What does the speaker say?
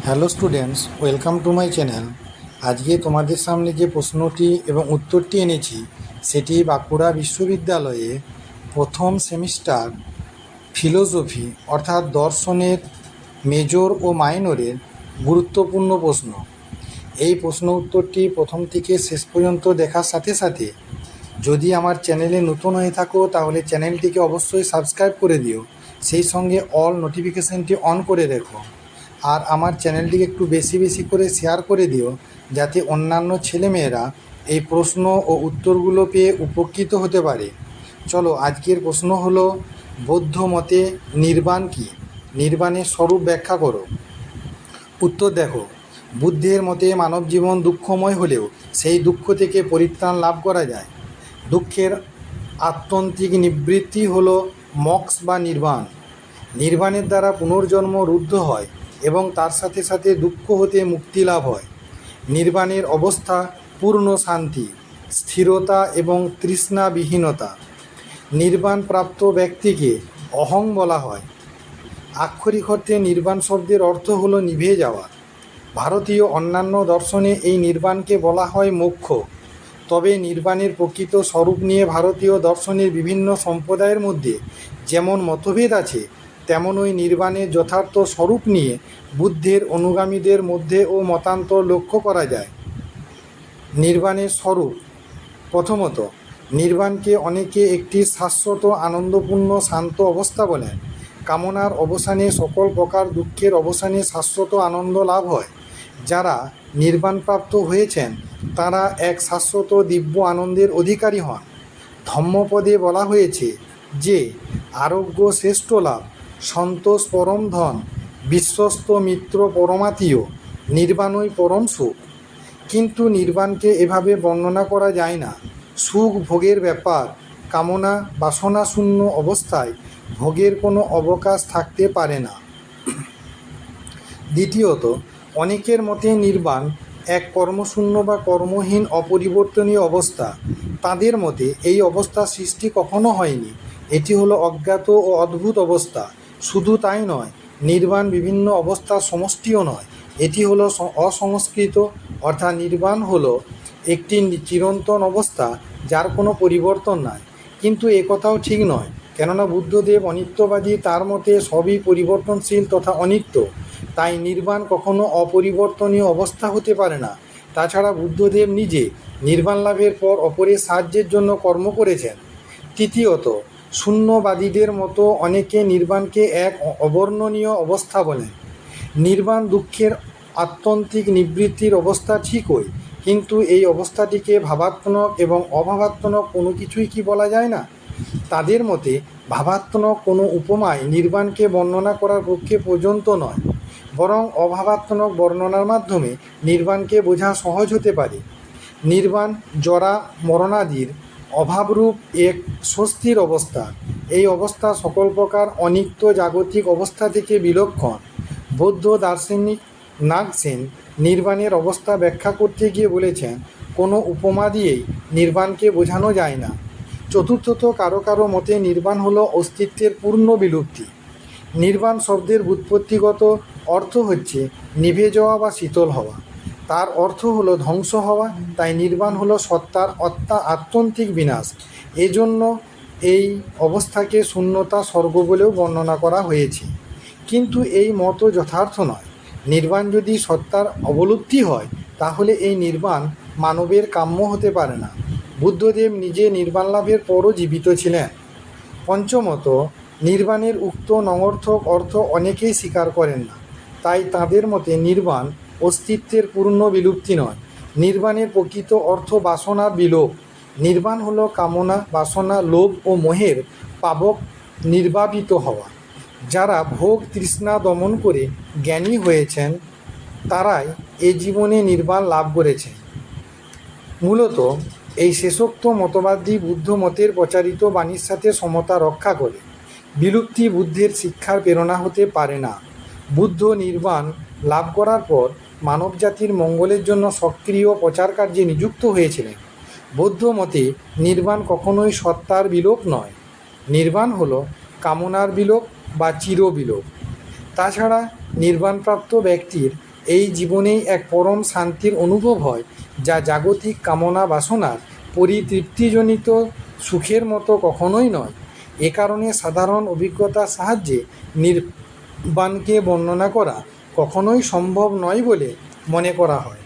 Hello students, welcome to my channel. আজকে তোমাদের সামনে যে প্রশ্নটি এবং উত্তরটি এনেছি সেটি বাঁকুড়া বিশ্ববিদ্যালয়ে প্রথম সেমিস্টার ফিলোসফি অর্থাৎ দর্শনের মেজর ও মাইনরের গুরুত্বপূর্ণ প্রশ্ন। এই প্রশ্ন উত্তরটি প্রথম থেকে শেষ পর্যন্ত দেখার সাথে সাথে যদি আমার চ্যানেলে নতুন হয়ে থাকো তাহলে চ্যানেলটিকে অবশ্যই সাবস্ক্রাইব করে দিও, সেই সঙ্গে অল নোটিফিকেশানটি অন করে রেখো। আর আমার চ্যানেলটিকে একটু বেশি বেশি করে শেয়ার করে দিও যাতে অন্যান্য ছেলেমেয়েরা এই প্রশ্ন ও উত্তরগুলো পেয়ে উপকৃত হতে পারে। চলো, আজকের প্রশ্ন হলো, বৌদ্ধ মতে নির্বাণ কী? নির্বাণের স্বরূপ ব্যাখ্যা করো। উত্তর দেখো, বুদ্ধের মতে মানব জীবন দুঃখময় হলেও সেই দুঃখ থেকে পরিত্রাণ লাভ করা যায়। দুঃখের আত্যন্তিক নিবৃত্তি হল মোক্ষ বা নির্বাণ। নির্বাণের দ্বারা পুনর্জন্ম রুদ্ধ হয় এবং তার সাথে সাথে দুঃখ হতে মুক্তি লাভ হয়। নির্বাণের অবস্থা পূর্ণ শান্তি, স্থিরতা এবং তৃষ্ণাবিহীনতা। নির্বাণ প্রাপ্ত ব্যক্তিকে অহং বলা হয়। আক্ষরিক অর্থে নির্বাণ শব্দের অর্থ হলো নিভে যাওয়া। ভারতীয় অন্যান্য দর্শনে এই নির্বাণকে বলা হয় মোক্ষ। তবে নির্বাণের প্রকৃত স্বরূপ নিয়ে ভারতীয় দর্শনের বিভিন্ন সম্প্রদায়ের মধ্যে যেমন মতভেদ আছে, তেমন ওই নির্বাণের যথার্থ স্বরূপ নিয়ে বুদ্ধের অনুগামীদের মধ্যেও মতান্তর লক্ষ্য করা যায়। নির্বাণের স্বরূপ। প্রথমত, নির্বাণকে অনেকে একটি শাশ্বত আনন্দপূর্ণ শান্ত অবস্থা বলেন। কামনার অবসানে সকল প্রকার দুঃখের অবসানে শাশ্বত আনন্দ লাভ হয়। যারা নির্বাণপ্রাপ্ত হয়েছেন তারা এক শাশ্বত দিব্য আনন্দের অধিকারী হন। ধম্মপদে বলা হয়েছে যে আরোগ্য শ্রেষ্ঠ লাভ, সন্তোষ পরম ধন, বিশ্বস্ত মিত্র পরমাত্মীয়, নির্বাণই পরম সুখ। কিন্তু নির্বাণকে এভাবে বর্ণনা করা যায় না। সুখ ভোগের ব্যাপার। কামনা বাসনাশূন্য অবস্থায় ভোগের কোনো অবকাশ থাকতে পারে না। দ্বিতীয়ত, অনেকের মতে নির্বাণ এক কর্মশূন্য বা কর্মহীন অপরিবর্তনীয় অবস্থা। তাদের মতে এই অবস্থা সৃষ্টি কখনো হয়নি, এটি হলো অজ্ঞাত ও অদ্ভুত অবস্থা। শুধু তাই নয়, নির্বাণ বিভিন্ন অবস্থার সমষ্টিও নয়, এটি হলো অসংস্কৃত, অর্থাৎ নির্বাণ হলো একটি চিরন্তন অবস্থা যার কোনো পরিবর্তন নাই। কিন্তু একথাও ঠিক নয়, কেননা বুদ্ধদেব অনিত্যবাদী, তার মতে সবই পরিবর্তনশীল তথা অনিত্য। তাই নির্বাণ কখনো অপরিবর্তনীয় অবস্থা হতে পারে না। তাছাড়া বুদ্ধদেব নিজে নির্বাণ লাভের পর অপরের সাহায্যের জন্য কর্ম করেছেন। তৃতীয়ত, শূন্যবাদীদের মতো অনেকে নির্বাণকে এক অবর্ণনীয় অবস্থা বলেন। নির্বাণ দুঃখের আত্যন্তিক নিবৃত্তির অবস্থা ঠিকই, কিন্তু এই অবস্থাটিকে ভাবাত্মক এবং অভাবাত্মক কোনো কিছুই কি বলা যায় না? তাদের মতে ভাবাত্মক কোনো উপমায় নির্বাণকে বর্ণনা করার পক্ষে পর্যন্ত নয়, বরং অভাবাত্মক বর্ণনার মাধ্যমে নির্বাণকে বোঝা সহজ হতে পারে। নির্বাণ জরা মরণাদির অভাবরূপ এক স্বস্তির অবস্থা। এই অবস্থা সকল প্রকার অনিত্য জাগতিক অবস্থা থেকে বিলক্ষণ। বৌদ্ধ দার্শনিক নাগসেন নির্বাণের অবস্থা ব্যাখ্যা করতে গিয়ে বলেছেন, কোনো উপমা দিয়েই নির্বাণকে বোঝানো যায় না। চতুর্থত, কারো কারো মতে নির্বাণ হলো অস্তিত্বের পূর্ণ বিলুপ্তি। নির্বাণ শব্দের ব্যুৎপত্তিগত অর্থ হচ্ছে নিভে যাওয়া বা শীতল হওয়া। তার অর্থ হলো ধ্বংস হওয়া। তাই নির্বাণ হলো সত্তার আত্যন্তিক বিনাশ। এজন্য এই অবস্থাকে শূন্যতা স্বর্গ বলেও বর্ণনা করা হয়েছে। কিন্তু এই মতও যথার্থ নয়। নির্বাণ যদি সত্তার অবলুপ্তি হয় তাহলে এই নির্বাণ মানবের কাম্য হতে পারে না। বুদ্ধদেব নিজে নির্বাণ লাভের পরও জীবিত ছিলেন। পঞ্চমত, নির্বাণের উক্ত নঙর্থক অর্থ অনেকেই স্বীকার করেন না। তাই তাদের মতে নির্বাণ অস্তিত্বের পূর্ণ বিলুপ্তি নয়। নির্বাণের প্রকৃত অর্থ বাসনার বিলোপ। নির্বাণ হলো কামনা বাসনা লোভ ও মোহের পাবক নির্বাপিত হওয়া। যারা ভোগ তৃষ্ণা দমন করে জ্ঞানী হয়েছেন তারাই এ জীবনে নির্বাণ লাভ করেছেন। মূলত এই শেষোক্ত মতবাদী বুদ্ধ মতের প্রচারিত বাণীর সাথে সমতা রক্ষা করে। বিলুপ্তি বুদ্ধের শিক্ষার প্রেরণা হতে পারে না। বুদ্ধ নির্বাণ লাভ করার পর মানবজাতির মঙ্গলের জন্য সক্রিয় প্রচার কার্যে নিযুক্ত হয়েছিলেন। বৌদ্ধ মতে নির্বাণ কখনোই সত্তার বিলোপ নয়। নির্বাণ হলো কামনার বিলোপ বা চিরবিলোপ। তাছাড়া নির্বাণপ্রাপ্ত ব্যক্তির এই জীবনেই এক পরম শান্তির অনুভব হয়, যা জাগতিক কামনা বাসনার পরিতৃপ্তিজনিত সুখের মতো কখনোই নয়। এ কারণে সাধারণ অভিজ্ঞতার সাহায্যে নির্বাণকে বর্ণনা করা কখনোই সম্ভব নয় বলে মনে করা হয়।